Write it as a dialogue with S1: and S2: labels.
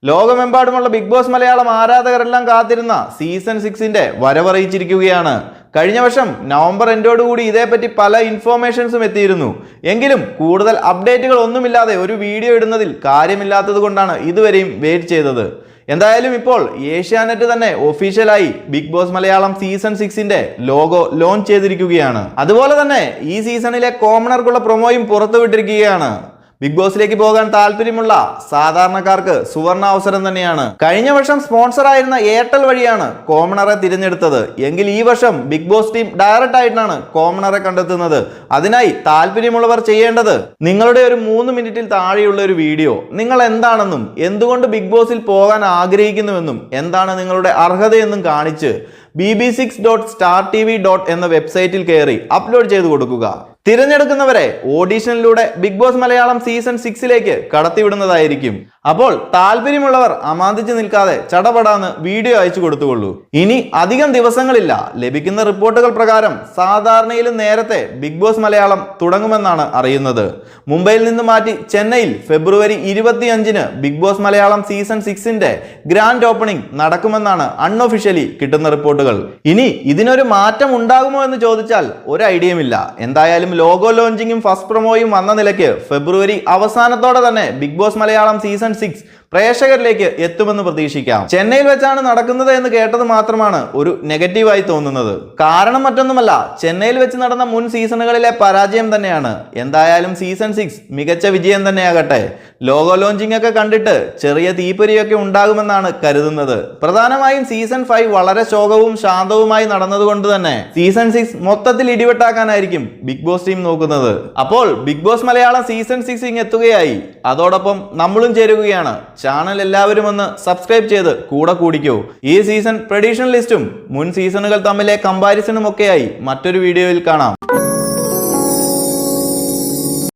S1: ലോകമെമ്പാടുമുള്ള big Boss Malayalam ആരാധകരെല്ലാം കാത്തിരുന്ന season 6ന്റെ വരവറിയിച്ചിരിക്കുകയാണ്. കഴിഞ്ഞ വർഷം നവംബർ എൻഡോടുകൂടി ഇതേപ്പറ്റി പല ഇൻഫോർമേഷൻസും എത്തിയിരുന്നു. എങ്കിലും കൂടുതൽ അപ്ഡേറ്റുകൾ ഒന്നുമില്ലാതെ ഒരു വീഡിയോ ഇടുന്നതിൽ കാര്യമില്ലാത്തത് കൊണ്ടാണ് ഇതുവരെയും വെയിറ്റ് ചെയ്തത്. എന്തായാലും ഇപ്പോൾ ഏഷ്യാനെറ്റ് തന്നെ ഒഫീഷ്യലായി ബിഗ് ബോസ് മലയാളം സീസൺ 6ന്റെ ലോഗോ ലോഞ്ച് ചെയ്തിരിക്കുകയാണ്. അതുപോലെ തന്നെ ഈ സീസണിലെ കോമണർക്കുള്ള പ്രൊമോയും പുറത്തുവിട്ടിരിക്കുകയാണ്. ബിഗ് ബോസിലേക്ക് പോകാൻ താല്പര്യമുള്ള സാധാരണക്കാർക്ക് സുവർണ അവസരം തന്നെയാണ്. കഴിഞ്ഞ വർഷം സ്പോൺസർ ആയിരുന്ന എയർടെൽ വഴിയാണ് കോമണറെ തിരഞ്ഞെടുത്തത്. എങ്കിൽ ഈ വർഷം ബിഗ് ബോസ് ടീം ഡയറക്റ്റ് ആയിട്ടാണ് കോമണറെ കണ്ടെത്തുന്നത്. അതിനായി താല്പര്യമുള്ളവർ ചെയ്യേണ്ടത് നിങ്ങളുടെ ഒരു 3 മിനിറ്റിൽ താഴെയുള്ള ഒരു വീഡിയോ നിങ്ങൾ എന്താണെന്നും എന്തുകൊണ്ട് ബിഗ് ബോസിൽ പോകാൻ ആഗ്രഹിക്കുന്നുവെന്നും എന്താണ് നിങ്ങളുടെ അർഹതയെന്നും കാണിച്ച് bb6.startv എന്ന വെബ്സൈറ്റിൽ കയറി അപ്ലോഡ് ചെയ്തു കൊടുക്കുക. തിരഞ്ഞെടുക്കുന്നവരെ ഓഡീഷനിലൂടെ ബിഗ് ബോസ് മലയാളം സീസൺ 6ലേക്ക് കടത്തിവിടുന്നതായിരിക്കും. അപ്പോൾ താല്പര്യമുള്ളവർ അമാന്തിച്ച് നിൽക്കാതെ ചടപടാന്ന് വീഡിയോ അയച്ചു കൊടുത്തുകൊള്ളൂ. ഇനി അധികം ദിവസങ്ങളില്ല. ലഭിക്കുന്ന റിപ്പോർട്ടുകൾ പ്രകാരം സാധാരണയിലും നേരത്തെ ബിഗ് ബോസ് മലയാളം തുടങ്ങുമെന്നാണ് അറിയുന്നത്. മുംബൈയിൽ നിന്ന് മാറ്റി ചെന്നൈയിൽ ഫെബ്രുവരി 25-ന് ബിഗ് ബോസ് മലയാളം സീസൺ 6ന്റെ ഗ്രാൻഡ് ഓപ്പണിംഗ് നടക്കുമെന്നാണ് അൺഒഫീഷ്യലി കിട്ടുന്ന റിപ്പോർട്ടുകൾ. ഇനി ഇതിനൊരു മാറ്റം ഉണ്ടാകുമോ എന്ന് ചോദിച്ചാൽ ഒരു ഐഡിയയുമില്ല. എന്തായാലും ലോഗോ ലോഞ്ചിങ്ങും ഫസ്റ്റ് പ്രൊമോയും വന്ന നിലയ്ക്ക് ഫെബ്രുവരി അവസാനത്തോടെ തന്നെ ബിഗ് ബോസ് മലയാളം സീസൺ 6 പ്രേക്ഷകരിലേക്ക് എത്തുമെന്ന് പ്രതീക്ഷിക്കാം. ചെന്നൈയിൽ വെച്ചാണ് നടക്കുന്നത് എന്ന് കേട്ടത് മാത്രമാണ് ഒരു നെഗറ്റീവായി തോന്നുന്നത്. കാരണം മറ്റൊന്നുമല്ല, ചെന്നൈയിൽ വെച്ച് നടന്ന മുൻ സീസണുകളിലെ പരാജയം തന്നെയാണ്. എന്തായാലും സീസൺ 6 മികച്ച വിജയം തന്നെയാകട്ടെ. ലോഗോ ലോഞ്ചിങ് ഒക്കെ കണ്ടിട്ട് ചെറിയ തീപ്പൊരിയൊക്കെ ഉണ്ടാകുമെന്നാണ് കരുതുന്നത്. പ്രധാനമായും സീസൺ 5 വളരെ ശോകവും ശാന്തവുമായി നടന്നതുകൊണ്ട് തന്നെ സീസൺ 6 മൊത്തത്തിൽ ഇടിവെട്ടാക്കാനായിരിക്കും ബിഗ് ബോസ് ടീം നോക്കുന്നത്. അപ്പോൾ ബിഗ് ബോസ് മലയാളം സീസൺ 6 ഇങ്ങ് എത്തുകയായി. അതോടൊപ്പം നമ്മളും ചേരുകയാണ്. ചാനൽ എല്ലാവരും ഒന്ന് സബ്സ്ക്രൈബ് ചെയ്ത് കൂടെ കൂടിക്കോ. ഈ സീസൺ പ്രഡിക്ഷൻ ലിസ്റ്റും മുൻ സീസണുകൾ തമ്മിലെ കമ്പാരിസണും ഒക്കെയായി മറ്റൊരു വീഡിയോയിൽ കാണാം.